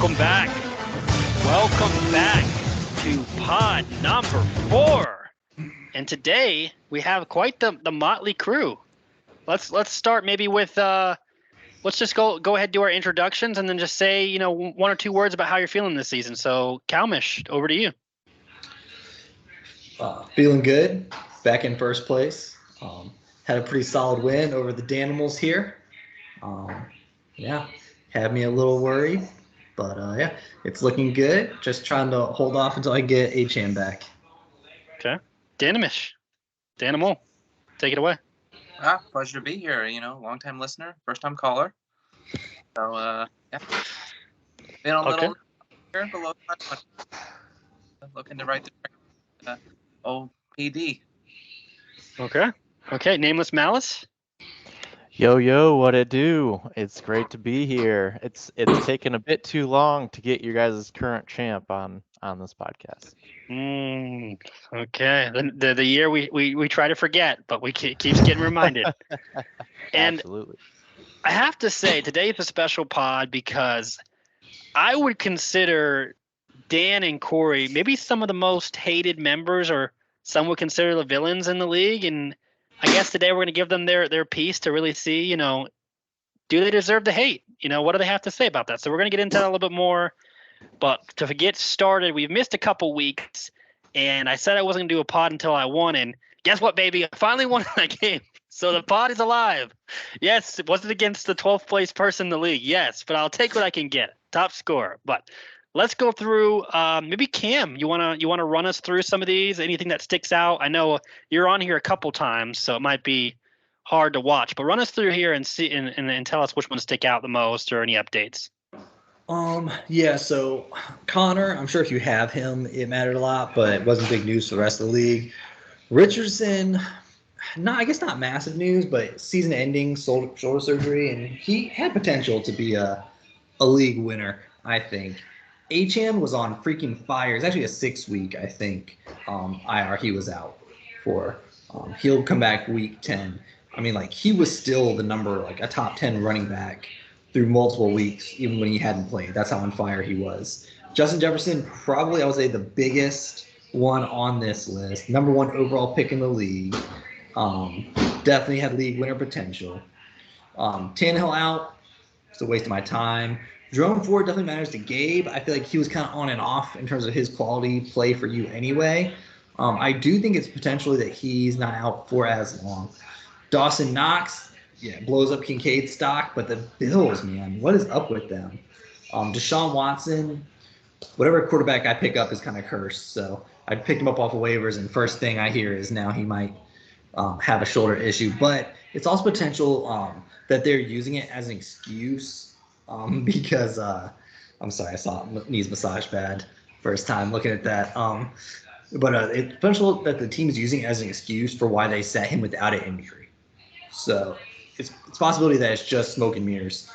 Welcome back. Welcome back to pod number 4. And today we have quite the motley crew. Let's start maybe with let's just go ahead and do our introductions and then just say, one or two words about how you're feeling this season. So, Kalmish, over to you. Feeling good. Back in first place. Had a pretty solid win over the Danimals here. Had me a little worried. But, it's looking good. Just trying to hold off until I get Acham back. Okay. Danimish. Danimal, take it away. Pleasure to be here. Long-time listener, first-time caller. So, been a little here below looking to write the OPD. Okay. Nameless Malice. Yo, what it do? It's great to be here. It's taken a bit too long to get your guys' current champ on this podcast. Okay. The year we try to forget, but we keeps getting reminded. And Absolutely. I have to say, today is a special pod because I would consider Dan and Corey maybe some of the most hated members, or some would consider the villains in the league. And I guess today we're going to give them their piece to really see, do they deserve the hate? What do they have to say about that? So we're going to get into that a little bit more. But to get started, we've missed a couple weeks, and I said I wasn't going to do a pod until I won. And guess what, baby? I finally won that game. So the pod is alive. Yes, it wasn't against the 12th place person in the league. Yes, but I'll take what I can get. Top scorer. But let's go through. Maybe Cam, you wanna run us through some of these? Anything that sticks out? I know you're on here a couple times, so it might be hard to watch. But run us through here and see and tell us which ones stick out the most, or any updates. So Connor, I'm sure if you have him, it mattered a lot, but it wasn't big news for the rest of the league. Richardson, I guess not massive news, but season-ending shoulder surgery, and he had potential to be a league winner, I think. Acham was on freaking fire. It's actually a 6-week, I think, IR he was out for. He'll come back week 10. I mean, he was still the number, a top 10 running back through multiple weeks, even when he hadn't played. That's how on fire he was. Justin Jefferson, probably, I would say, the biggest one on this list. Number 1 overall pick in the league. Definitely had league winner potential. Tannehill out. It's a waste of my time. Jerome Ford definitely matters to Gabe. I feel like he was kind of on and off in terms of his quality play for you anyway. I do think it's potentially that he's not out for as long. Dawson Knox, blows up Kincaid's stock, but the Bills, man, what is up with them? Deshaun Watson, whatever quarterback I pick up is kind of cursed. So I picked him up off of waivers, and first thing I hear is now he might have a shoulder issue. But it's also potential that they're using it as an excuse because I'm sorry, I saw knees massage bad first time looking at that. But it's potential that the team is using it as an excuse for why they sat him without an injury. So it's a possibility that it's just smoke and mirrors.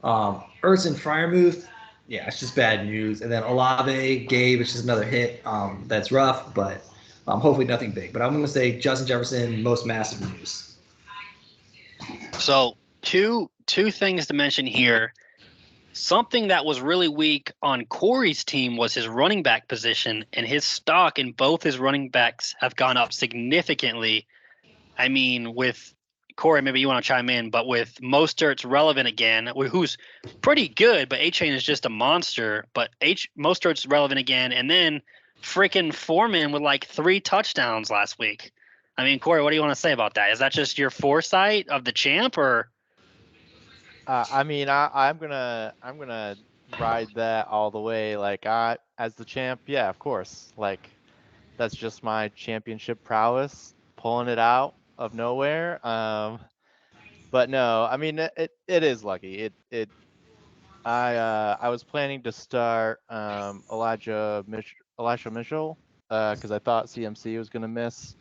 Ertz and Freiermuth, it's just bad news. And then Olave, Gabe, it's just another hit. That's rough, but hopefully nothing big. But I'm going to say Justin Jefferson, most massive news. So two things to mention here. Something that was really weak on Corey's team was his running back position, and his stock in both his running backs have gone up significantly. I mean, with Corey, maybe you want to chime in, but with Mostert's relevant again, who's pretty good, but A-Chain is just a monster. But Mostert's relevant again, and then freaking Foreman with 3 touchdowns last week. I mean, Corey, what do you want to say about that? Is that just your foresight of the champ, or? I'm gonna ride that all the way. As the champ, yeah, of course. That's just my championship prowess, pulling it out of nowhere. But no, I mean it is lucky. I was planning to start Elijah Mitchell because I thought CMC was gonna miss.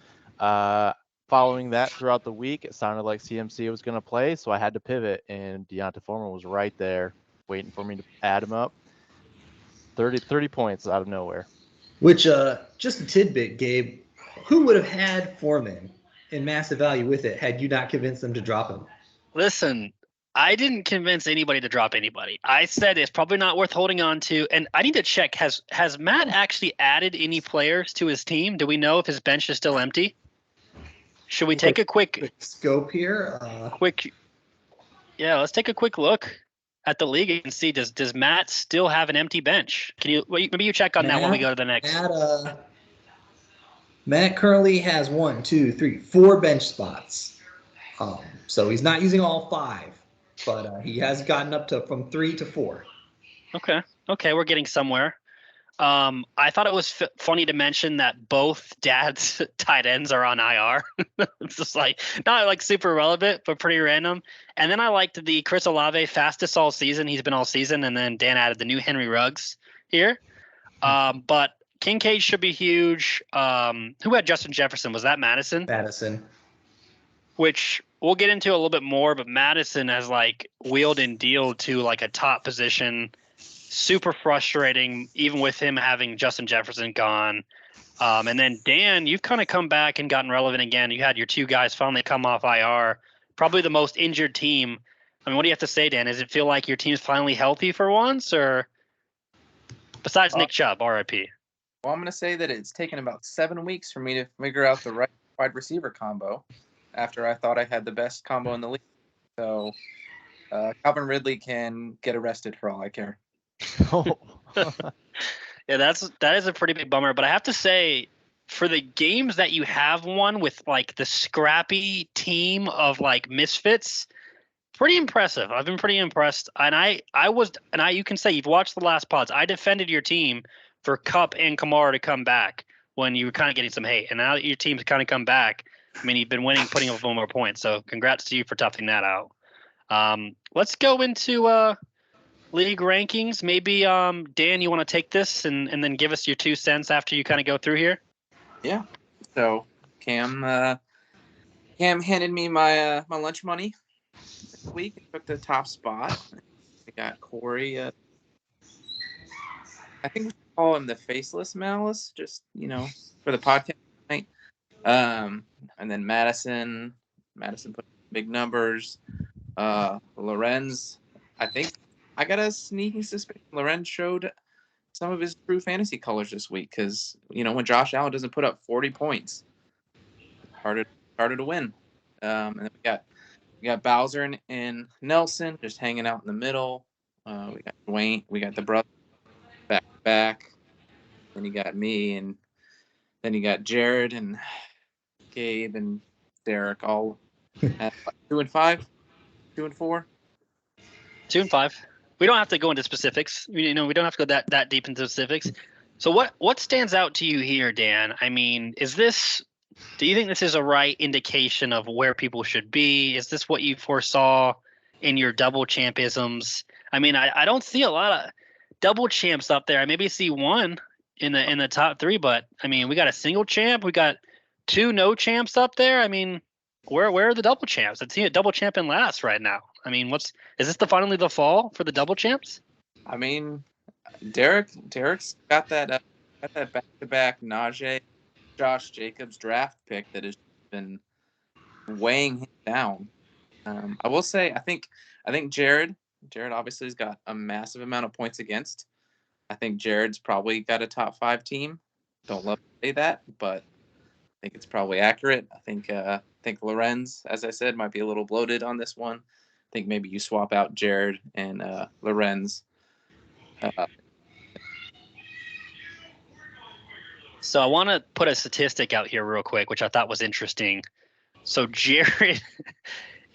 Following that throughout the week, it sounded like CMC was going to play, so I had to pivot, and Deonta Foreman was right there waiting for me to add him up. 30 points out of nowhere. Which, just a tidbit, Gabe, who would have had Foreman in massive value with it had you not convinced them to drop him? Listen, I didn't convince anybody to drop anybody. I said it's probably not worth holding on to. And I need to check. Has Matt actually added any players to his team? Do we know if his bench is still empty? Should we take a quick scope here? Let's take a quick look at the league and see does Matt still have an empty bench? Can you maybe you check on that when we go to the next? Matt currently has 4 bench spots. So he's not using all 5, but he has gotten up to from 3 to 4. Okay, we're getting somewhere. I thought it was funny to mention that both Dad's tight ends are on IR. It's just like not like super relevant, but pretty random. And then I liked the Chris Olave fastest all season. He's been all season, and then Dan added the new Henry Ruggs here. But Kincaid should be huge. Who had Justin Jefferson? Was that Madison? Madison. Which we'll get into a little bit more, but Madison has like wheeled and dealed to like a top position. Super frustrating, even with him having Justin Jefferson gone. And then Dan, you've kind of come back and gotten relevant again. You had your 2 guys finally come off IR. Probably the most injured team. I mean, what do you have to say, Dan? Does it feel like your team's finally healthy for once, or besides Nick Chubb, RIP? Well, I'm going to say that it's taken about 7 weeks for me to figure out the right wide receiver combo after I thought I had the best combo in the league. So Calvin Ridley can get arrested for all I care. Yeah, that is a pretty big bummer. But I have to say, for the games that you have won with like the scrappy team of like misfits, pretty impressive. I've been pretty impressed. And you can say you've watched the last pods. I defended your team for Kupp and Kamara to come back when you were kind of getting some hate. And now that your team's kind of come back, I mean, you've been winning, putting up more points. So congrats to you for toughing that out. Let's go into league rankings. Maybe Dan, you want to take this and then give us your 2 cents after you kind of go through here? Yeah. So Cam handed me my lunch money this week and took the top spot. I got Corey. I think we should call him the Faceless Malice, just for the podcast tonight. And then Madison put big numbers. Lorenz, I think I got a sneaking suspicion Lorenz showed some of his true fantasy colors this week because, when Josh Allen doesn't put up 40 points, it's harder to win. And then we got Bowser and Nelson just hanging out in the middle. We got Dwayne, we got the brother back. Then you got me, and then you got Jared and Gabe and Derek all at 2 and 5, 2 and 4. 2 and 5. We don't have to go into specifics. We don't have to go that deep into specifics. So what stands out to you here, Dan? I mean, do you think this is a right indication of where people should be? Is this what you foresaw in your double champisms? I mean, I don't see a lot of double champs up there. I maybe see one in the top 3, but I mean, we got a single champ, we got 2 no champs up there. I mean, where are the double champs? I'd see a double champ in last right now. I mean, is this finally the fall for the double champs? I mean, Derek's got that back-to-back Najee, Josh Jacobs draft pick that has been weighing him down. I will say, I think Jared obviously has got a massive amount of points against. I think Jared's probably got a top 5 team. Don't love to say that, but I think it's probably accurate. I think Lorenz, as I said, might be a little bloated on this one. I think maybe you swap out Jared and Lorenz. So I want to put a statistic out here real quick, which I thought was interesting. So Jared,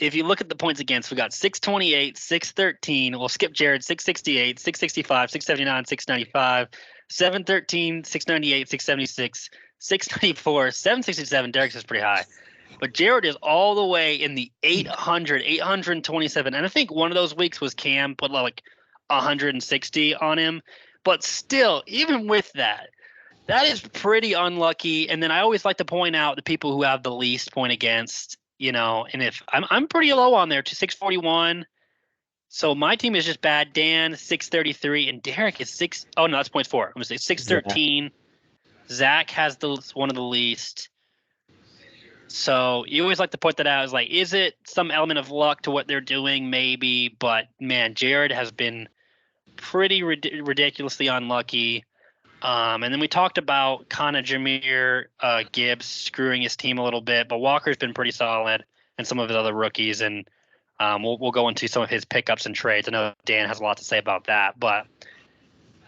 if you look at the points against, we got 628, 613. We'll skip Jared, 668, 665, 679, 695, 713, 698, 676, 694, 767. Derek's is pretty high. But Jared is all the way in the 827. And I think one of those weeks was Cam put like 160 on him. But still, even with that is pretty unlucky. And then I always like to point out the people who have the least point against, and if I'm pretty low on there to 641. So my team is just bad. Dan, 633, and Derek is that's points 4. I'm going to say 613. Zach has one of the least. So you always like to point that out as like, is it some element of luck to what they're doing? Maybe, but man, Jared has been pretty ridiculously unlucky. And then we talked about kind of Jahmyr Gibbs screwing his team a little bit, but Walker's been pretty solid, and some of his other rookies. And we'll go into some of his pickups and trades. I know Dan has a lot to say about that, but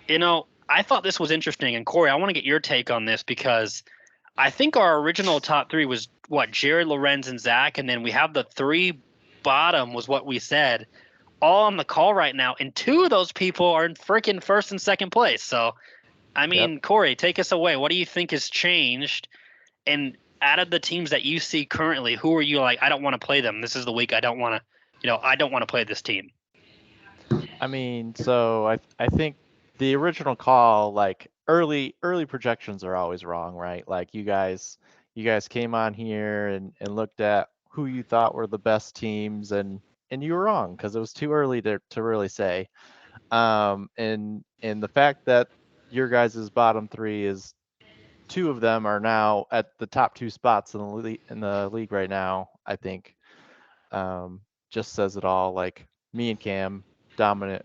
I thought this was interesting. And Corey, I want to get your take on this because I think our original top three was Jared, Lorenz, and Zach, and then we have the three bottom was what we said, all on the call right now, and two of those people are in freaking first and second place. So, I mean, yep. Corey, take us away. What do you think has changed? And out of the teams that you see currently, who are you like, I don't want to play them. This is the week I don't want to, I don't want to play this team. I mean, so I think the original call, like early projections are always wrong, right? Like you guys came on here and looked at who you thought were the best teams and you were wrong because it was too early to really say. And the fact that your guys' bottom three is two of them are now at the top two spots in the league right now, I think just says it all. Like me and Cam, dominant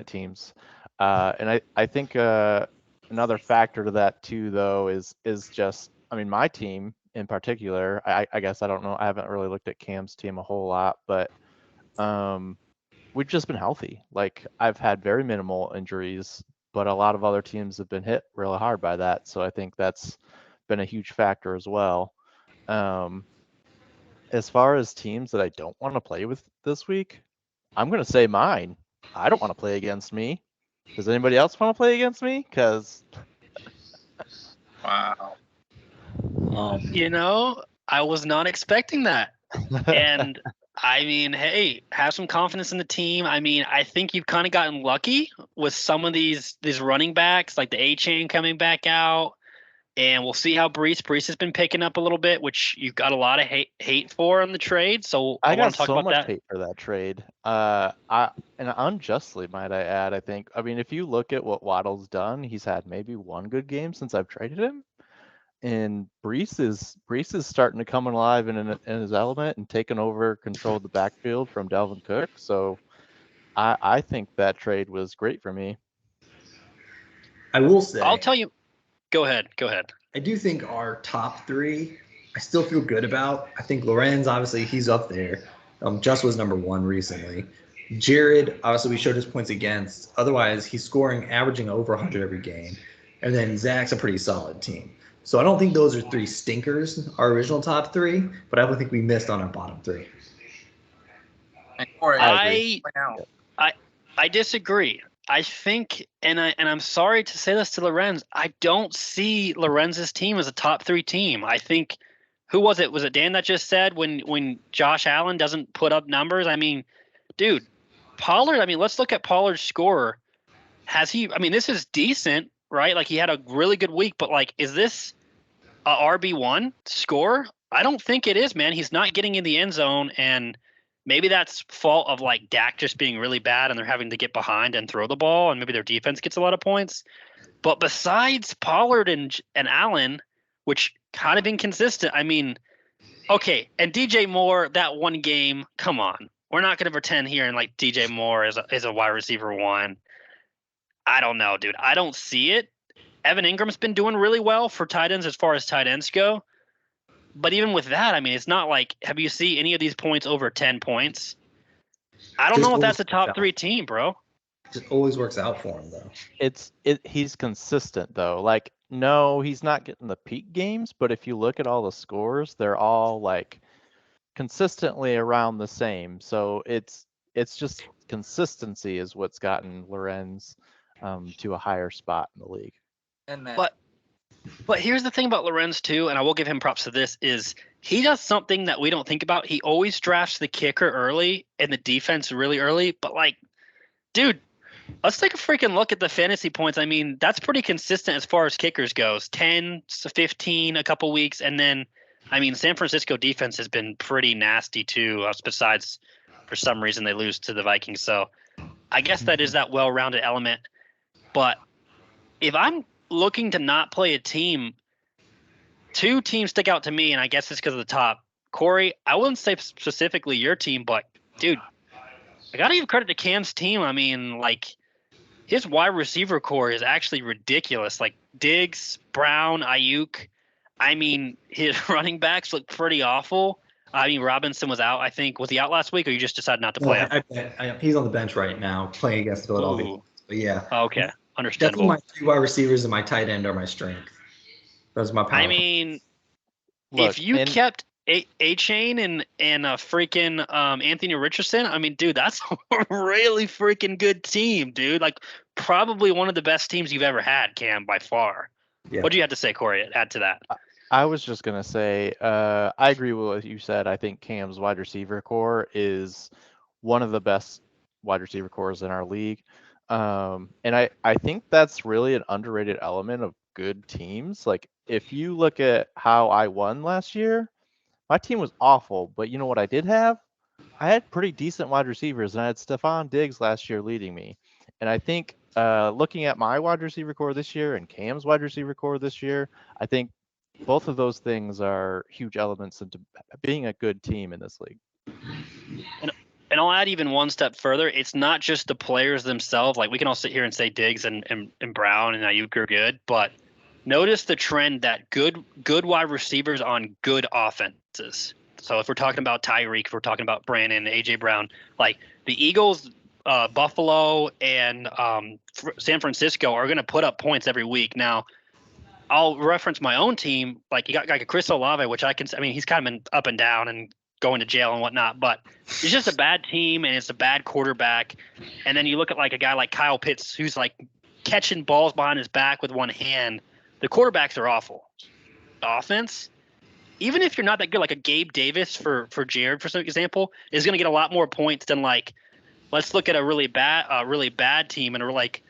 teams. And I think another factor to that too, though, is just, I mean, my team in particular, I guess I don't know, I haven't really looked at Cam's team a whole lot, but we've just been healthy. Like I've had very minimal injuries, but a lot of other teams have been hit really hard by that. So I think that's been a huge factor as well. As far as teams that I don't want to play with this week, I'm going to say mine. I don't want to play against me. Does anybody else want to play against me? Because wow. I was not expecting that. And I mean, hey, have some confidence in the team. I mean, I think you've kind of gotten lucky with some of these running backs, like the A-Chain coming back out. And we'll see how Breece has been picking up a little bit, which you've got a lot of hate for on the trade. So I want to talk so about much that. Hate for that trade. And unjustly, might I add, I think. I mean, if you look at what Waddle's done, he's had maybe one good game since I've traded him. And Breece is starting to come alive in his element and taking over control of the backfield from Dalvin Cook. So I think that trade was great for me. I will say, I'll tell you. Go ahead. I do think our top three, I still feel good about. I think Lorenz, obviously, he's up there. Just was number one recently. Jared, obviously, we showed his points against. Otherwise, he's averaging over 100 every game. And then Zach's a pretty solid team. So I don't think those are three stinkers, our original top three, but I don't think we missed on our bottom three. I disagree. I think, and I'm sorry to say this to Lorenz, I don't see Lorenz's team as a top three team. I think, who was it? Was it Dan that just said when Josh Allen doesn't put up numbers? I mean, dude, Pollard. I mean, let's look at Pollard's score. This is decent, right? Like he had a really good week, but like, is this a RB1 score? I don't think it is, man. He's not getting in the end zone, and maybe that's fault of like Dak just being really bad and they're having to get behind and throw the ball, and maybe their defense gets a lot of points. But besides Pollard and Allen, which kind of inconsistent, I mean, okay, and DJ Moore, that one game, come on. We're not going to pretend here and like DJ Moore is a wide receiver one. I don't know, dude. I don't see it. Evan Ingram's been doing really well for tight ends as far as tight ends go. But even with that, I mean, it's not like, have you seen any of these points over 10 points? I don't know if that's a top three team, bro. It just always works out for him, though. He's consistent, though. Like, no, he's not getting the peak games, but if you look at all the scores, they're all like consistently around the same. So it's just consistency is what's gotten Lorenz to a higher spot in the league. But here's the thing about Lorenz too, and I will give him props to this, is he does something that we don't think about. He always drafts the kicker early and the defense really early. But like, dude, let's take a freaking look at the fantasy points. I mean, that's pretty consistent as far as kickers goes. 10 to 15 a couple weeks, and then I mean, San Francisco defense has been pretty nasty too, besides for some reason they lose to the Vikings. So I guess that is that well-rounded element. But if I'm looking to not play a team, two teams stick out to me, and I guess it's because of the top Corey, I wouldn't say specifically your team, but dude, I gotta give credit to Cam's team. I mean, like his wide receiver core is actually ridiculous. Like Diggs, Brown, Ayuk. I mean, his running backs look pretty awful. I mean, Robinson was out. I think was he out last week, or you just decided not to play him? He's on the bench right now playing against the Philadelphia. Ooh. But yeah, Okay, understandable. definitely my 3 wide receivers and my tight end are my strength. Those are my power. I mean, Look, if you kept A-Chain and freaking Anthony Richardson, I mean, dude, that's a really freaking good team, dude. Like, probably one of the best teams you've ever had, Cam, by far. Yeah. What do you have to say, Corey? Add to that. I was just gonna say, I agree with what you said. I think Cam's wide receiver core is one of the best wide receiver cores in our league. And I think that's really an underrated element of good teams. Like if you look at how I won last year, my team was awful, but you know what I did have? I had pretty decent wide receivers, and I had Stephon Diggs last year leading me. And I think looking at my wide receiver core this year and Cam's wide receiver core this year, I think both of those things are huge elements into being a good team in this league. And I'll add even one step further. It's not just the players themselves. Like we can all sit here and say Diggs and Brown and Ayuk are good, but notice the trend that good wide receivers on good offenses. So if we're talking about Tyreek, if we're talking about Brandon, AJ Brown, like the Eagles, Buffalo, and San Francisco are going to put up points every week. Now, I'll reference my own team. Like you got like a Chris Olave, which I mean, he's kind of been up and down and going to jail and whatnot, but it's just a bad team and it's a bad quarterback. And then you look at like a guy like Kyle Pitts, who's like catching balls behind his back with one hand. The quarterbacks are awful. The offense, even if you're not that good, like a Gabe Davis for Jared, for example, is going to get a lot more points than like, let's look at a really bad team and like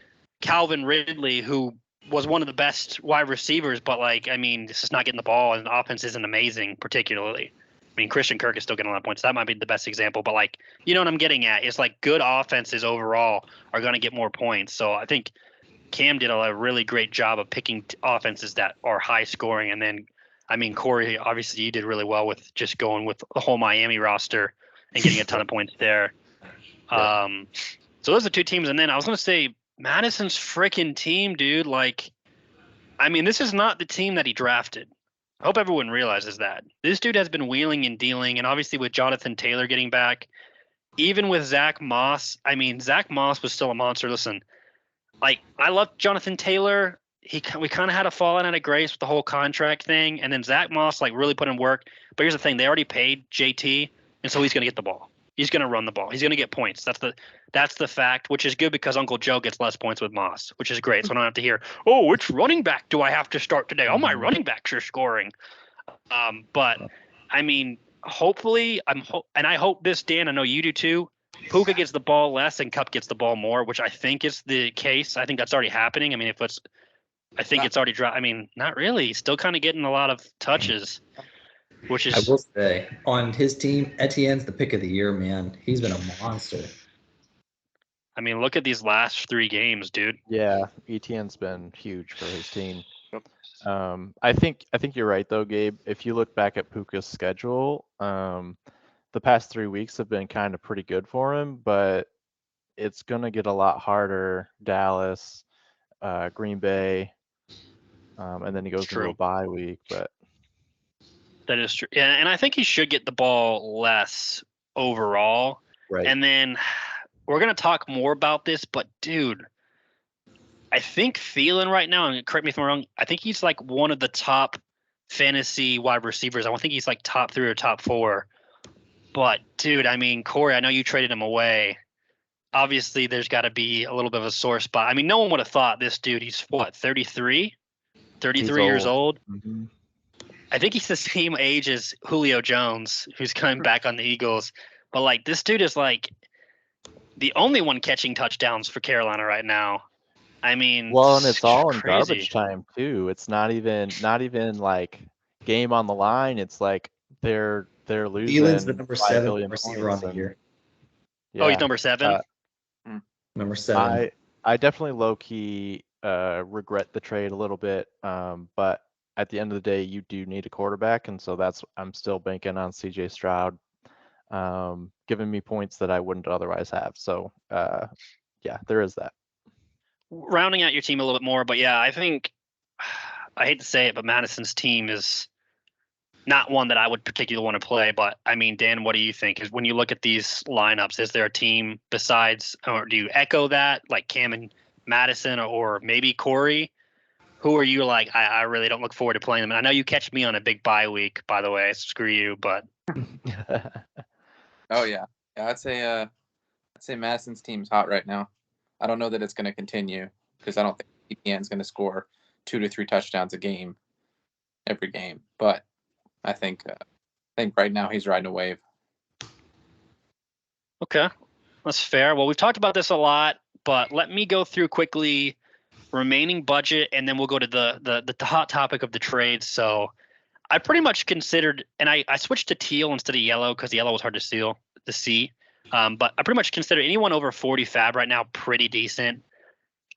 Calvin Ridley, who was one of the best wide receivers, but like, I mean, this is not getting the ball and the offense isn't amazing particularly. I mean, Christian Kirk is still getting a lot of points. That might be the best example, but like, you know what I'm getting at? It's like good offenses overall are going to get more points. So I think Cam did a really great job of picking offenses that are high scoring. And then, I mean, Corey, obviously you did really well with just going with the whole Miami roster and getting a ton of points there. So those are two teams. And then I was going to say Madison's freaking team, dude. Like, I mean, this is not the team that he drafted. I hope everyone realizes that. This dude has been wheeling and dealing, and obviously with Jonathan Taylor getting back, even with Zach Moss, I mean, Zach Moss was still a monster. Listen, like, I love Jonathan Taylor. We kind of had a falling out of grace with the whole contract thing, and then Zach Moss, like, really put in work. But here's the thing. They already paid JT, and so he's going to get the ball. He's going to run the ball. He's going to get points. That's the fact, which is good because Uncle Joe gets less points with Moss, which is great. So I don't have to hear, oh, which running back do I have to start today? All my running backs are scoring. But I mean, hopefully, and I hope this, Dan, I know you do too. Puka gets the ball less and Kupp gets the ball more, which I think is the case. I think that's already happening. I mean, I think it's already dropped. I mean, not really. He's still kind of getting a lot of touches. Which is, I will say, on his team, Etienne's the pick of the year, man. He's been a monster. I mean, look at these last 3 games, dude. Yeah, Etienne's been huge for his team. I think you're right though, Gabe. If you look back at Puka's schedule, the past 3 weeks have been kind of pretty good for him, but it's gonna get a lot harder. Dallas, Green Bay, and then he goes through a bye week, but. That is true. Yeah, and I think he should get the ball less overall. Right. And then we're going to talk more about this, but dude, I think Thielen right now, and correct me if I'm wrong, I think he's like one of the top fantasy wide receivers. I don't think he's like top 3 or top 4. But dude, I mean, Corey, I know you traded him away. Obviously, there's got to be a little bit of a sore spot. I mean, no one would have thought this dude, he's what, 33? 33 years old? Mm-hmm. I think he's the same age as Julio Jones, who's coming back on the Eagles. But, like, this dude is, like, the only one catching touchdowns for Carolina right now. I mean, well, and it's all in crazy. garbage time, too. It's not even like, game on the line. It's like they're losing. Thielen's the number 7 receiver on the year. Yeah. Oh, he's number 7? Number 7. I definitely low-key regret the trade a little bit, but at the end of the day, you do need a quarterback, and so I'm still banking on CJ Stroud giving me points that I wouldn't otherwise have. So yeah, there is that. Rounding out your team a little bit more, but yeah, I think I hate to say it, but Madison's team is not one that I would particularly want to play. But I mean, Dan, what do you think? Is when you look at these lineups, is there a team besides, or do you echo that, like Cam and Madison, or maybe Corey? Who are you like? I really don't look forward to playing them. And I know you catch me on a big bye week, by the way. Screw you, but Oh yeah, I'd say Madison's team's hot right now. I don't know that it's going to continue because I don't think Etienne's going to score 2 to 3 touchdowns a game every game. But I think right now he's riding a wave. okay, that's fair. Well, we've talked about this a lot, but let me go through quickly remaining budget, and then we'll go to the hot topic of the trades. So I pretty much considered, and I switched to teal instead of yellow because yellow was hard to see. But I pretty much consider anyone over 40 fab right now pretty decent.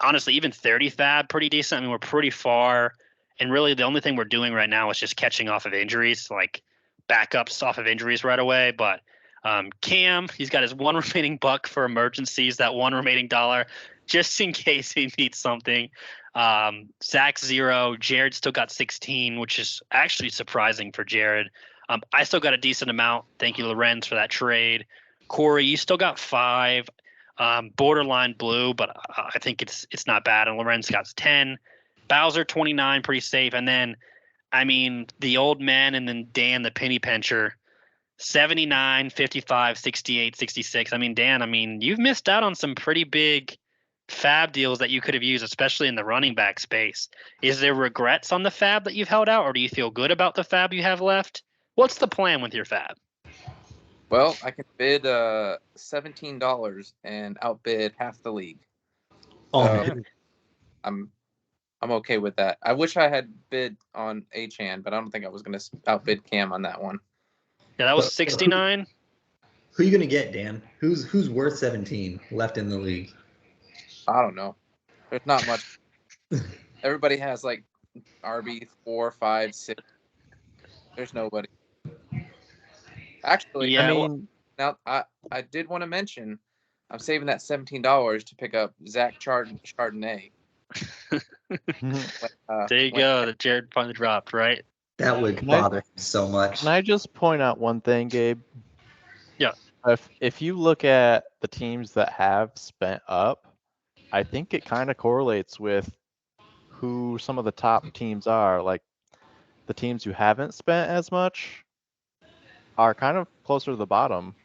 Honestly, even 30 fab pretty decent. I mean, we're pretty far, and really the only thing we're doing right now is just catching off of injuries, like backups off of injuries right away. But Cam, he's got his one remaining buck for emergencies, that one remaining dollar, just in case he needs something. Zach 0, Jared still got 16, which is actually surprising for Jared. I still got a decent amount. Thank you, Lorenz, for that trade. Corey, you still got 5. Borderline blue, but I think it's not bad. And Lorenz got 10. Bowser 29, pretty safe. And then, I mean, the old man and then Dan, the penny pincher, 79, 55, 68, 66. I mean, Dan, you've missed out on some pretty big fab deals that you could have used, especially in the running back space. Is there regrets on the fab that you've held out, or do you feel good about the fab you have left? What's the plan with your fab? Well, I can bid $17 and outbid half the league. Oh, So man. I'm okay with that. I wish I had bid on Achan, but I don't think I was going to outbid Cam on that one. Yeah, that was 69. Who are you gonna get, Dan? Who's worth 17 left in the league? I don't know. There's not much. Everybody has like RB 4, 5, 6. There's nobody. Actually, Yeah, I mean, now I did want to mention I'm saving that $17 to pick up Zach Chardonnay. there you go. That Jared finally dropped, right? That would bother him so much. Can I just point out one thing, Gabe? Yeah. If you look at the teams that have spent up, I think it kind of correlates with who some of the top teams are. Like the teams who haven't spent as much are kind of closer to the bottom.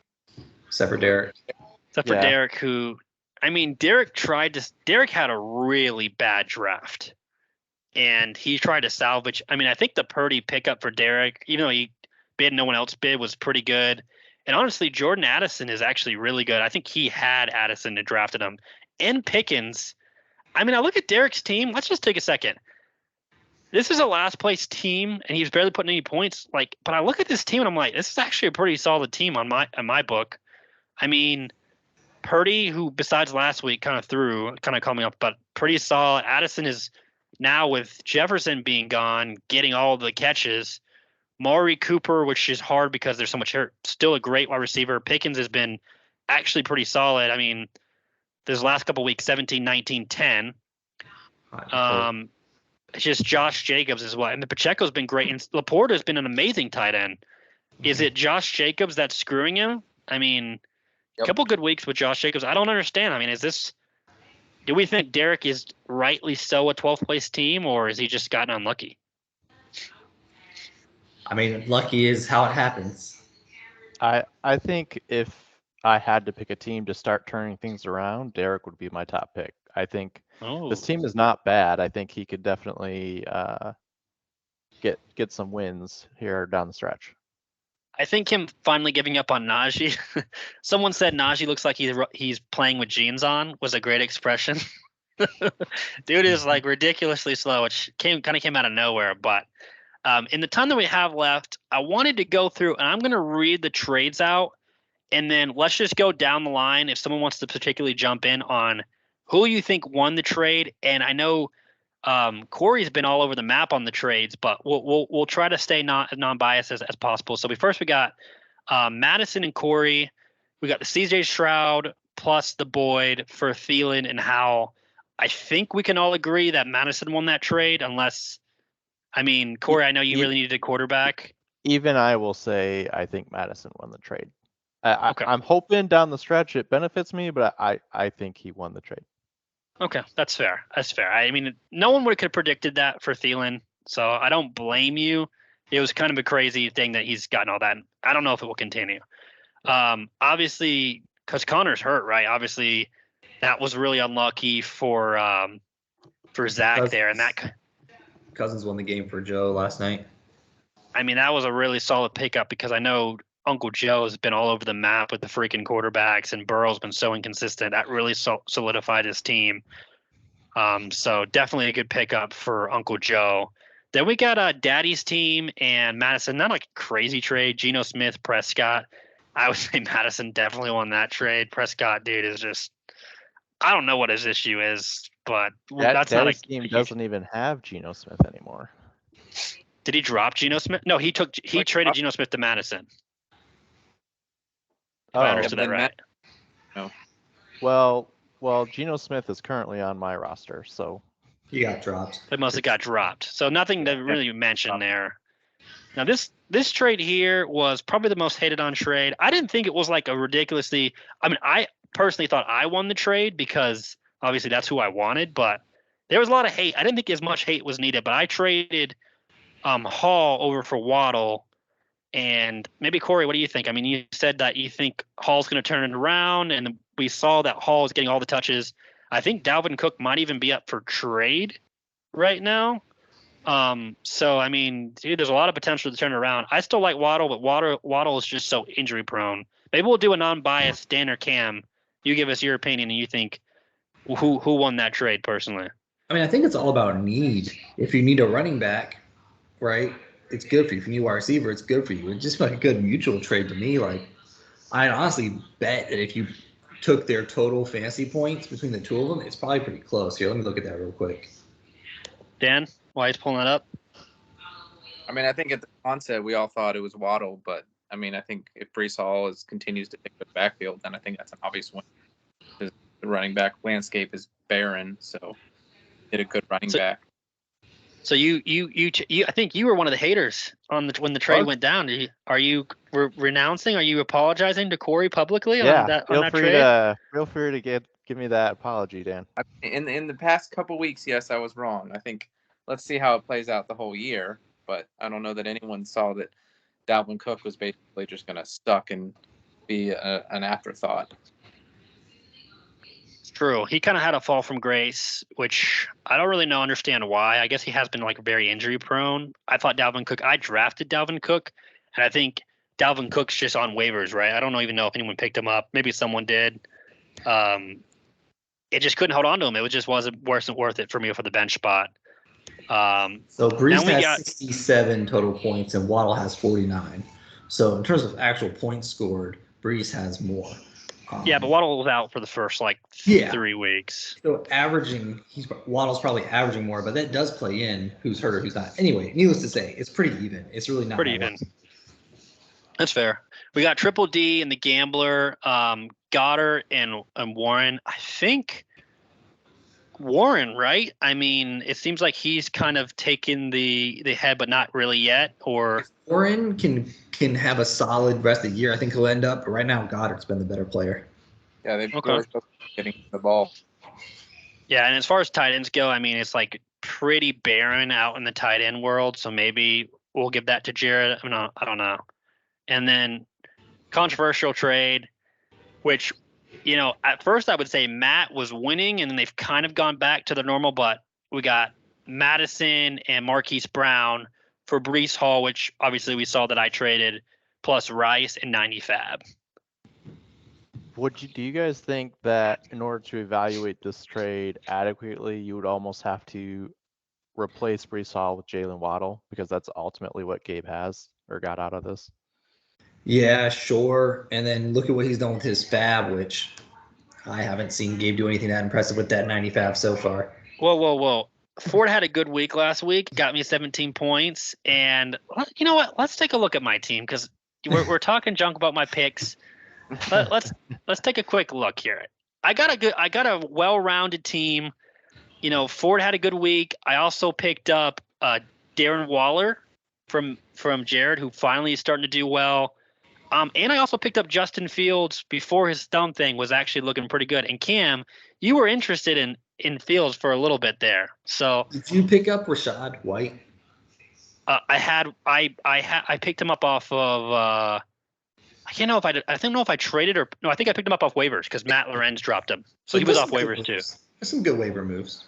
Except for Derek. Except for Derek, who, Derek had a really bad draft. And he tried to salvage. I think the Purdy pickup for Derek, even though he bid, no one else bid, was pretty good. And honestly, Jordan Addison is actually really good. I think he had Addison and drafted him. And Pickens. I look at Derek's team. Let's just take a second. This is a last place team, and he's barely putting any points. But I look at this team and I'm like, this is actually a pretty solid team on my book. Purdy, who besides last week kind of coming up, but pretty solid. Addison is now with Jefferson being gone, getting all the catches. Maury Cooper, which is hard because there's so much hurt, still a great wide receiver. Pickens has been actually pretty solid. This last couple weeks, 17, 19, 10. It's just Josh Jacobs as well. And the Pacheco's been great. And Laporta's been an amazing tight end. Is it Josh Jacobs that's screwing him? A couple good weeks with Josh Jacobs. I don't understand. Do we think Derek is rightly so a 12th place team, or has he just gotten unlucky? Lucky is how it happens. I think if I had to pick a team to start turning things around, Derek would be my top pick. I think this team is not bad. I think he could definitely get some wins here down the stretch. I think him finally giving up on Najee. Someone said Najee looks like he's playing with jeans on, was a great expression. Dude is ridiculously slow, which came out of nowhere. But in the time that we have left, I wanted to go through, and I'm going to read the trades out, and then let's just go down the line if someone wants to particularly jump in on who you think won the trade. And I know Corey's been all over the map on the trades, but we'll try to stay non-biased as possible. So we got Madison and Corey. We got the CJ Stroud plus the Boyd for Thielen and Howell. I think we can all agree that Madison won that trade, unless, I mean, Corey, I know you really needed a quarterback. Even I will say I think Madison won the trade. Okay. I'm hoping down the stretch it benefits me, but I think he won the trade. Okay, that's fair. I mean, no one could have predicted that for Thielen, so I don't blame you. It was kind of a crazy thing that he's gotten all that. I don't know if it will continue. Obviously, because Connor's hurt, right? Obviously, that was really unlucky for Zach there, and that Cousins won the game for Joe last night. I mean, that was a really solid pickup because I know Uncle Joe's been all over the map with the freaking quarterbacks, and Burrow's been so inconsistent. That really solidified his team. So definitely a good pickup for Uncle Joe. Then we got Daddy's team and Madison. Not like a crazy trade. Geno Smith, Prescott. I would say Madison definitely won that trade. Prescott, dude, is just, I don't know what his issue is, but that's not a team doesn't even have Geno Smith anymore. Did he drop Geno Smith? No, he traded Geno Smith to Madison. If I understood that right. No. Well, Geno Smith is currently on my roster, so he got dropped. It must have got dropped. So nothing to really mention there. Now this trade here was probably the most hated on trade. I didn't think it was like a ridiculously. I mean, I personally thought I won the trade because obviously that's who I wanted, but there was a lot of hate. I didn't think as much hate was needed, but I traded Hall over for Waddle. And maybe Corey, what do you think? I mean, you said that you think Hall's going to turn it around, and we saw that Hall is getting all the touches. I think Dalvin Cook might even be up for trade right now. So I mean, dude, there's a lot of potential to turn it around. I still like Waddle, but Waddle is just so injury prone. Maybe we'll do a non-biased Dan or Cam. You give us your opinion, and you think who won that trade personally. I mean, I think it's all about need. If you need a running back, right, it's good for you. If you need a wide receiver, it's good for you. It's just like a good mutual trade to me. Like, I'd honestly bet that if you took their total fantasy points between the two of them, it's probably pretty close. Here, let me look at that real quick. Dan, why he's pulling that up? I mean, I think at the onset we all thought it was Waddle, but I mean, I think if Breece Hall continues to pick the backfield, then I think that's an obvious win. Because the running back landscape is barren, so get a good running back. So you I think you were one of the haters on when the trade went down. Are you renouncing? Are you apologizing to Corey publicly on that trade? Feel free to give me that apology, Dan. In the past couple weeks, yes, I was wrong. I think let's see how it plays out the whole year. But I don't know that anyone saw that Dalvin Cook was basically just going to stuck and be an afterthought. True. He kind of had a fall from grace, which I don't really understand why. I guess he has been like very injury prone. I drafted Dalvin Cook, and I think Dalvin Cook's just on waivers, right? I don't even know if anyone picked him up. Maybe someone did. It just couldn't hold on to him. It just wasn't worth it for me for the bench spot. So Breece has 67 total points and Waddle has 49. So in terms of actual points scored, Breece has more. Yeah, but Waddle was out for the first 3 weeks. So Waddle's probably averaging more, but that does play in who's hurt or who's not. Anyway, needless to say, it's pretty even. It's really not pretty even. That's fair. We got Triple D and the Gambler, Goddard and Warren. I think Warren, right? I mean, it seems like he's kind of taken the head, but not really yet. Or Warren can have a solid rest of the year. I think he'll end up. But right now, Goddard's been the better player. Yeah, they've really getting the ball. Yeah, and as far as tight ends go, I mean, it's like pretty barren out in the tight end world. So maybe we'll give that to Jared. I don't know. And then controversial trade, which, at first I would say Matt was winning, and then they've kind of gone back to the normal. But we got Madison and Marquise Brown for Breece Hall, which obviously we saw that I traded, plus Rice and 90 Fab. Do you guys think that in order to evaluate this trade adequately, you would almost have to replace Breece Hall with Jalen Waddle, because that's ultimately what Gabe has or got out of this? Yeah, sure. And then look at what he's done with his Fab, which I haven't seen Gabe do anything that impressive with that 90 Fab so far. Whoa. Ford had a good week last week, got me 17 points, and you know what? Let's take a look at my team because we're talking junk about my picks. Let's take a quick look here. I got a well-rounded team. You know, Ford had a good week. I also picked up Darren Waller from Jared, who finally is starting to do well. And I also picked up Justin Fields before his thumb thing was actually looking pretty good. And Cam, you were interested in Fields for a little bit there. So did you pick up Rashad White? I picked him up off of I can't know if I don't know if I traded or no. I think I picked him up off waivers because Matt Lorenz dropped him, so he was off waivers too. There's some good waiver moves.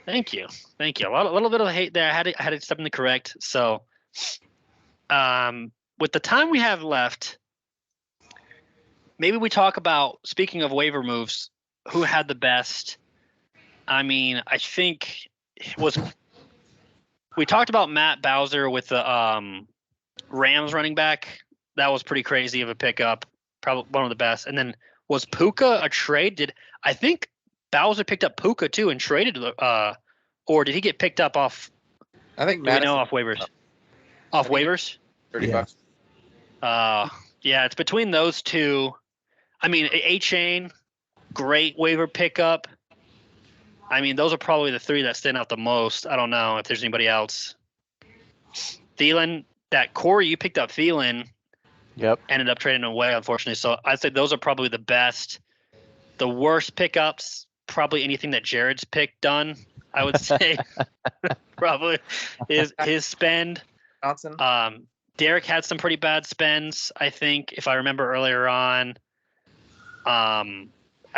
Thank you. A little bit of hate there. I had it something to correct. So, with the time we have left, maybe we talk about, speaking of waiver moves, who had the best. I mean, I think we talked about Matt Bowser with the Rams running back. That was pretty crazy of a pickup, probably one of the best. And then was Puka a trade? I think Bowser picked up Puka too and traded, or did he get picked up off? I think do we know off waivers. Off waivers? $30. Yeah, it's between those two. I mean, A-Chain, great waiver pickup. I mean, those are probably the three that stand out the most. I don't know if there's anybody else. Thielen, that Corey, you picked up Thielen. Yep. Ended up trading away, unfortunately. So I'd say those are probably the best. The worst pickups, probably anything that Jared's picked done, I would say. Probably is his spend. Johnson. Derek had some pretty bad spends, I think, if I remember earlier on. I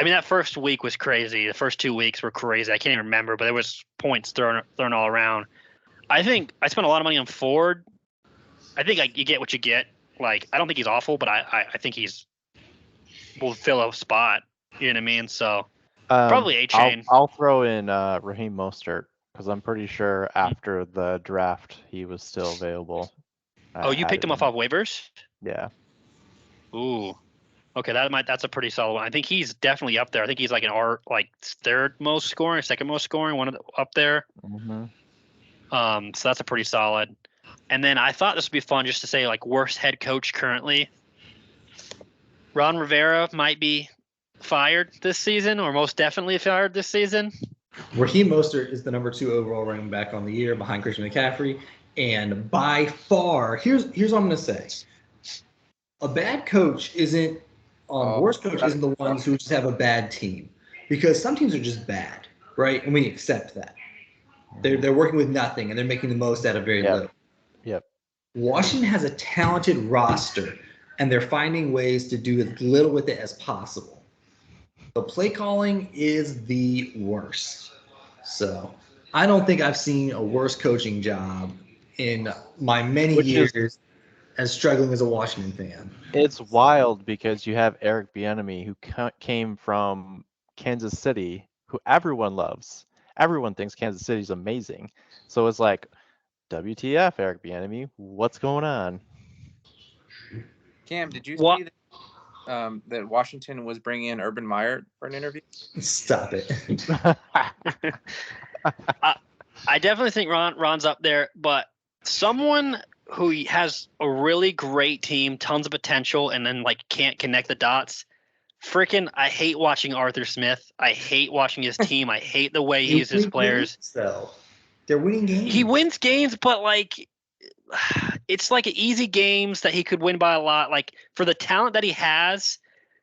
mean, that first week was crazy. The first 2 weeks were crazy. I can't even remember, but there was points thrown all around. I think I spent a lot of money on Ford. I think you get what you get. Like, I don't think he's awful, but I think will fill a spot. You know what I mean? So probably A-Chain. I'll throw in Raheem Mostert because I'm pretty sure after the draft he was still available. You picked him up off waivers? Yeah. Ooh. Okay, that's a pretty solid one. I think he's definitely up there. I think he's like third most scoring, second most scoring, up there. Mm-hmm. So that's a pretty solid. And then I thought this would be fun just to say, like, worst head coach currently. Ron Rivera might be fired this season, or most definitely fired this season. Raheem Mostert is the number 2 overall running back on the year behind Christian McCaffrey. And by far, here's what I'm going to say. A bad coach isn't worst coach isn't the ones who just have a bad team, because some teams are just bad, right? And we accept that. They're working with nothing and they're making the most out of very little. Yep. Washington has a talented roster and they're finding ways to do as little with it as possible. The play calling is the worst. So I don't think I've seen a worse coaching job in my many years as struggling as a Washington fan. It's wild because you have Eric Bieniemy, who came from Kansas City, who everyone loves. Everyone thinks Kansas City's amazing. So it's like, WTF, Eric Bieniemy, what's going on? Cam, did you see that Washington was bringing in Urban Meyer for an interview? Stop it. I definitely think Ron's up there, but someone who has a really great team, tons of potential, and then like can't connect the dots. Freaking, I hate watching Arthur Smith. I hate watching his team. I hate the way he uses his players. They're winning games. He wins games, but like it's like easy games that he could win by a lot. Like, for the talent that he has,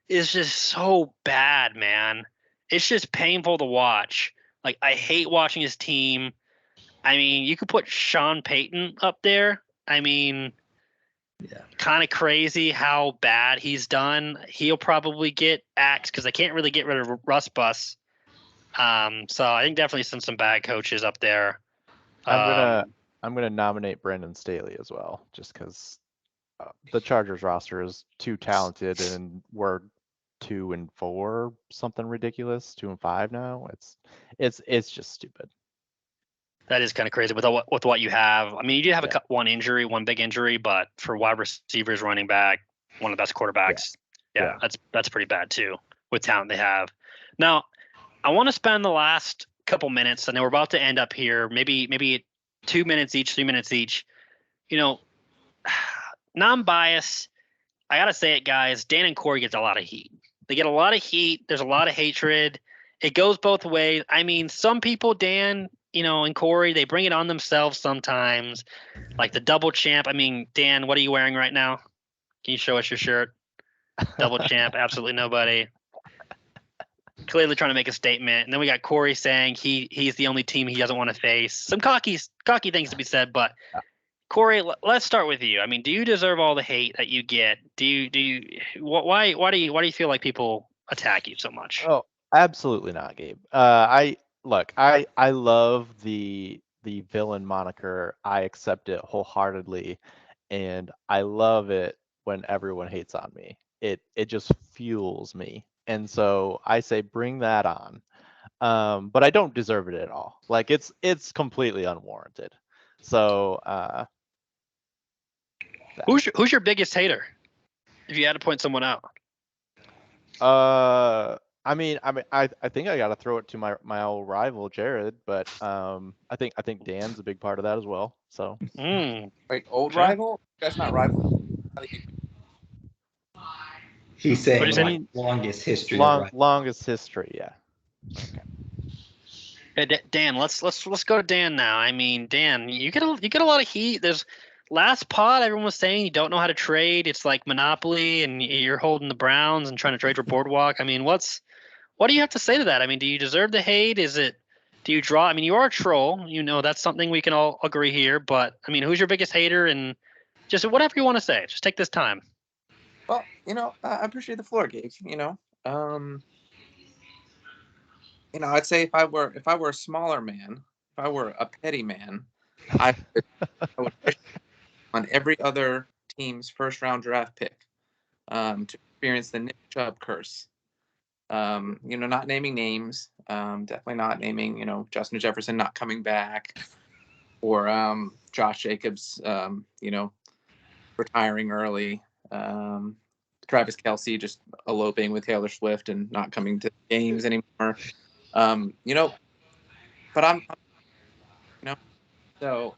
is just so bad, man. It's just painful to watch. Like, I hate watching his team. I mean, you could put Sean Payton up there. I mean, kind of crazy how bad he's done. He'll probably get axed because they can't really get rid of Russ Bus. So I think definitely some bad coaches up there. I'm gonna nominate Brandon Staley as well, just because the Chargers roster is too talented, and we're 2-4, something ridiculous. 2-5 now. It's just stupid. That is kind of crazy with what you have. I mean, you do have one big injury, but for wide receivers, running back, one of the best quarterbacks, that's pretty bad too with talent they have. Now, I want to spend the last couple minutes, and then we're about to end up here. Maybe 2 minutes each, 3 minutes each. Non-biased. I gotta say it, guys. Dan and Corey gets a lot of heat. They get a lot of heat. There's a lot of hatred. It goes both ways. I mean, some people, Dan, and Corey, they bring it on themselves sometimes, like the double champ. I mean, Dan, what are you wearing right now? Can you show us your shirt? Double champ, absolutely nobody. Clearly trying to make a statement. And then we got Corey saying he's the only team he doesn't want to face. Some cocky things to be said, but Corey, let's start with you. I mean, do you deserve all the hate that you get? Why do you feel like people attack you so much? Oh, absolutely not, Gabe. I love the villain moniker. I accept it wholeheartedly, and I love it when everyone hates on me. It just fuels me, and so I say bring that on. But I don't deserve it at all. Like it's completely unwarranted. So who's your biggest hater? If you had to point someone out. I think I got to throw it to my old rival Jared, but I think Dan's a big part of that as well. So Wait, old rival? That's not rival. He's saying longest history. Longest history, yeah. Okay. Dan, let's go to Dan now. I mean, Dan, you get a lot of heat. There's last pod, everyone was saying you don't know how to trade. It's like Monopoly, and you're holding the Browns and trying to trade for Boardwalk. I mean, what do you have to say to that? I mean, do you deserve the hate? Do you draw? I mean, you are a troll. That's something we can all agree here. But I mean, who's your biggest hater? And just whatever you want to say. Just take this time. Well, I appreciate the floor, Gabe. I'd say if I were a smaller man, if I were a petty man, I would push on every other team's first round draft pick to experience the Nick Chubb curse. Not naming names, definitely not naming, Justin Jefferson not coming back, or Josh Jacobs, retiring early, Travis Kelce just eloping with Taylor Swift and not coming to games anymore. But I'm so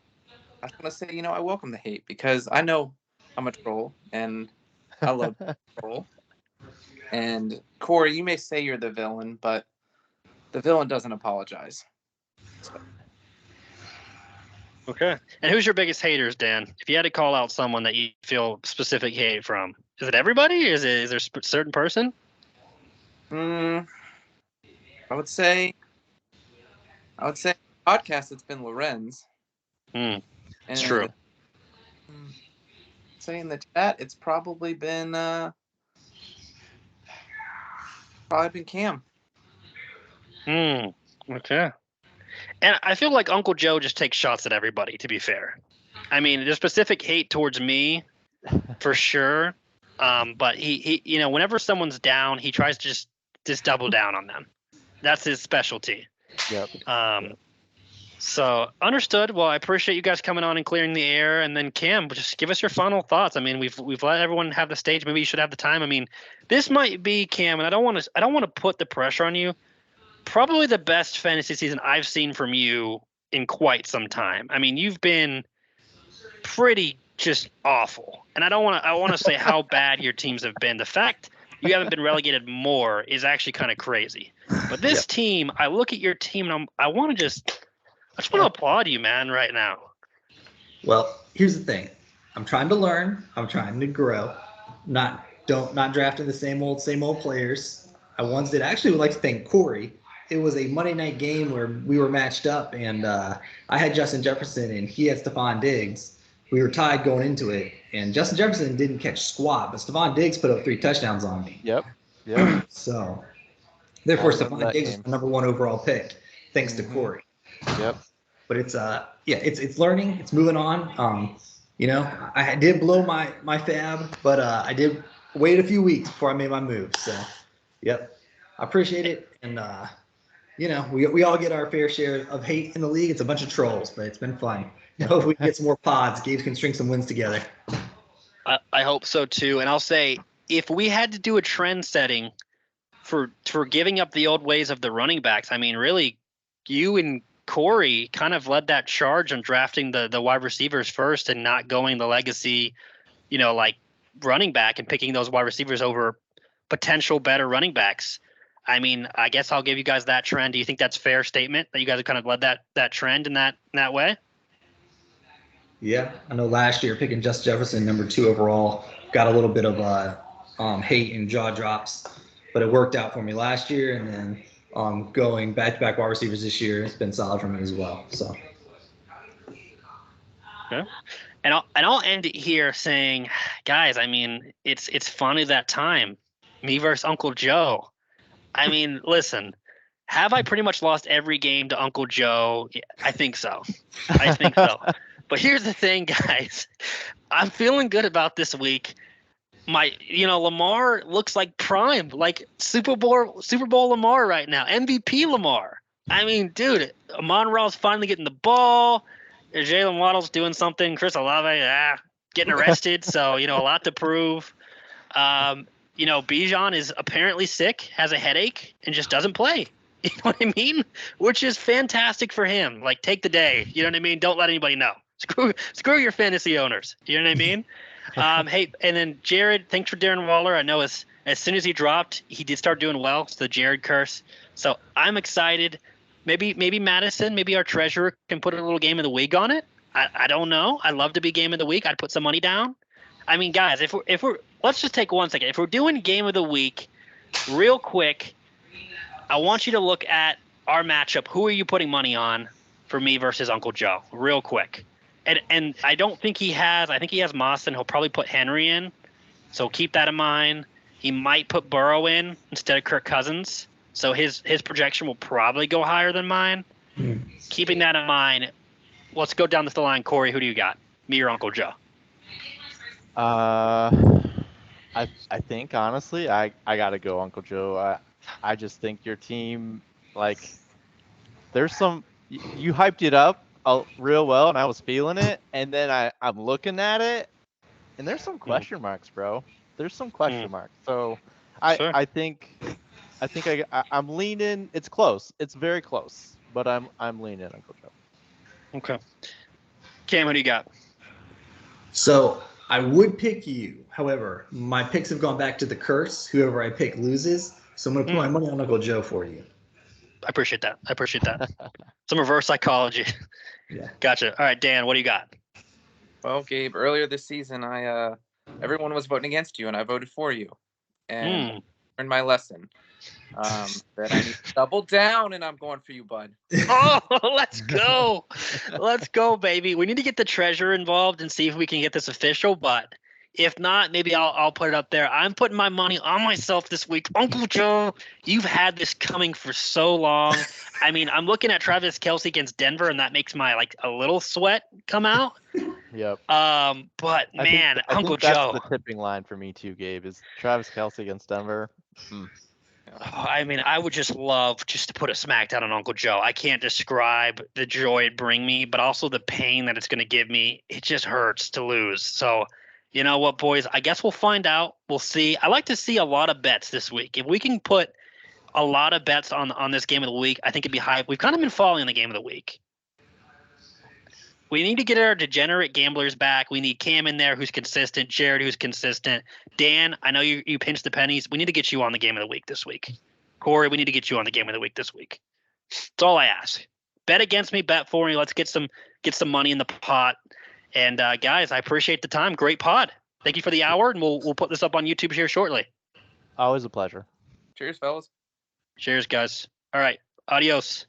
I just want to say, I welcome the hate because I know I'm a troll and I love troll. And Corey, you may say you're the villain, but the villain doesn't apologize. So. Okay. And who's your biggest haters, Dan? If you had to call out someone that you feel specific hate from, is it everybody? Is there a certain person? I would say podcast. It's been Lorenz. It's true. Say in the chat, it's probably been Cam. Okay. And I feel like Uncle Joe just takes shots at everybody, to be fair. I mean, there's specific hate towards me, for sure. But he whenever someone's down, he tries to just double down on them. That's his specialty. Yep. So understood. Well, I appreciate you guys coming on and clearing the air. And then Cam, just give us your final thoughts. I mean, we've let everyone have the stage. Maybe you should have the time. I mean, this might be, Cam, and I don't want to put the pressure on you. Probably the best fantasy season I've seen from you in quite some time. I mean, you've been pretty just awful. And I want to say how bad your teams have been. The fact you haven't been relegated more is actually kind of crazy. But this team, I look at your team and I just want to applaud you, man, right now. Well, here's the thing. I'm trying to learn. I'm trying to grow. Not drafting the same old players. I once did. I actually would like to thank Corey. It was a Monday night game where we were matched up, and I had Justin Jefferson and he had Stephon Diggs. We were tied going into it, and Justin Jefferson didn't catch squat, but Stephon Diggs put up 3 touchdowns on me. Yep. So, therefore, Stephon Diggs is the number 1 overall pick, thanks to Corey. Yep. But it's it's learning, it's moving on. I did blow my fab, but I did wait a few weeks before I made my move. So, yep, I appreciate it, and we all get our fair share of hate in the league. It's a bunch of trolls, but it's been fun. If we get some more pods, Gabe can string some wins together. I hope so too. And I'll say, if we had to do a trend setting for giving up the old ways of the running backs, I mean, really, you and Corey kind of led that charge on drafting the wide receivers first and not going the legacy, like running back and picking those wide receivers over potential better running backs. I mean, I guess I'll give you guys that trend. Do you think that's a fair statement that you guys have kind of led that trend in that way? Yeah, I know last year picking Justin Jefferson number 2 overall got a little bit of hate and jaw drops, but it worked out for me last year. And then going back-to-back wide receivers this year, it's been solid for me as well. So. Okay. And I'll end it here saying, guys, I mean, it's funny that time, me versus Uncle Joe. I mean, listen, have I pretty much lost every game to Uncle Joe? I think so. But here's the thing, guys. I'm feeling good about this week. Lamar looks like prime, like Super Bowl Lamar right now, MVP Lamar. I mean, dude, Amon-Ra's finally getting the ball. Jalen Waddle's doing something. Chris Olave, getting arrested. So, a lot to prove. Bijan is apparently sick, has a headache, and just doesn't play. You know what I mean? Which is fantastic for him. Like, take the day. You know what I mean? Don't let anybody know. Screw your fantasy owners. You know what I mean? Hey, and then Jared, thanks for Darren Waller. I know as soon as he dropped, he did start doing well. It's the Jared curse. So I'm excited. Maybe Madison, maybe our treasurer can put a little game of the week on it. I don't know. I'd love to be game of the week. I'd put some money down. I mean, guys, if we're let's just take 1 second. If we're doing game of the week, real quick, I want you to look at our matchup. Who are you putting money on for me versus Uncle Joe? Real quick. And I don't think he has. I think he has Mostyn. He'll probably put Henry in. So keep that in mind. He might put Burrow in instead of Kirk Cousins. So his projection will probably go higher than mine. Keeping that in mind, let's go down the line. Corey, who do you got? Me or Uncle Joe? I think honestly, I gotta go Uncle Joe. I just think your team, like, there's some, you hyped it up real well, and I was feeling it, and then I'm looking at it, and there's some question marks, bro. There's some question marks. So Sure. I think I'm leaning. It's close. It's very close, but I'm leaning Uncle Joe. Okay. Cam, who do you got? So I would pick you. However, my picks have gone back to the curse. Whoever I pick loses. So I'm going to put my money on Uncle Joe for you. I appreciate that. Some reverse psychology. Yeah. Gotcha. All right, Dan, what do you got? Well, Gabe, earlier this season, everyone was voting against you, and I voted for you. And learned my lesson. That I need to double down, and I'm going for you, bud. Oh, let's go. Let's go, baby. We need to get the treasurer involved and see if we can get this official, but if not, maybe I'll put it up there. I'm putting my money on myself this week. Uncle Joe, you've had this coming for so long. I mean, I'm looking at Travis Kelce against Denver, and that makes my a little sweat come out. Yep. But man, I Uncle think Joe. that's the tipping line for me too, Gabe. Is Travis Kelce against Denver? I mean, I would just love just to put a smackdown on Uncle Joe. I can't describe the joy it bring me, but also the pain that it's going to give me. It just hurts to lose. So, you know what, boys? I guess we'll find out. We'll see. I like to see a lot of bets this week. If we can put a lot of bets on this game of the week, I think it'd be high. We've kind of been following the game of the week. We need to get our degenerate gamblers back. We need Cam in there who's consistent, Jared who's consistent. Dan, I know you pinched the pennies. We need to get you on the game of the week this week. Corey, we need to get you on the game of the week this week. That's all I ask. Bet against me, bet for me. Let's get some money in the pot. And guys, I appreciate the time. Great pod. Thank you for the hour, and we'll put this up on YouTube here shortly. Always a pleasure. Cheers, fellas. Cheers, guys. All right. Adios.